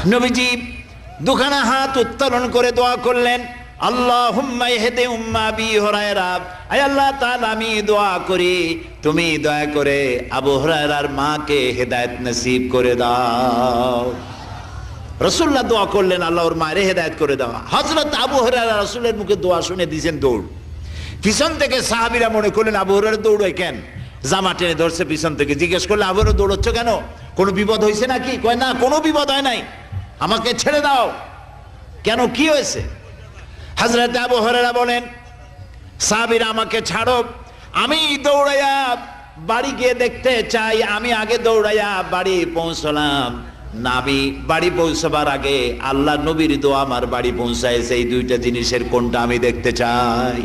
নবীজি দুখানা হাত উত্তোলন করে দোয়া করলেন, আল্লাহুম্মা ইহদি উম্মা আবি হুরায়রা, আয় আল্লাহ তাআলা আমি দোয়া করি তুমি দয়া করে আবু হুরায়রার মাকে হেদায়েত নসিব করে দাও। রাসূলুল্লাহ দোয়া করলেন আল্লাহ ওর মায়ের হেদায়েত করে দাও। হযরত আবু হুরায়রা রাসূলের মুখে দোয়া শুনে দিয়েছেন দৌড়। পিছন থেকে সাহাবীরা মনে করলেন আবু হুরায়রা দৌড়ায় কেন, জামা টেনে ধরছে পিছন থেকে। জিজ্ঞেস করলে আবু হুরায়রা দৌড়চ্ছ কেন, কোনো বিপদ হয়েছে নাকি? কয় না, কোনো বিপদ হয় নাই, আমাকে ছেড়ে দাও। কেন, কি হয়েছে? হযরত আবু হুরায়রা বলেন, সাহাবীরা আমাকে ছাড়ো, আমি দৌড়াইয়া বাড়ি গিয়ে দেখতে চাই। আমি আগে দৌড়াইয়া বাড়ি পৌঁছলাম, নাবি বাড়ি পৌঁছবার আগে আল্লাহ নবীর দোয়া আমার বাড়ি পৌঁছায়। সেই দুইটা জিনিসের কোনটা আমি দেখতে চাই।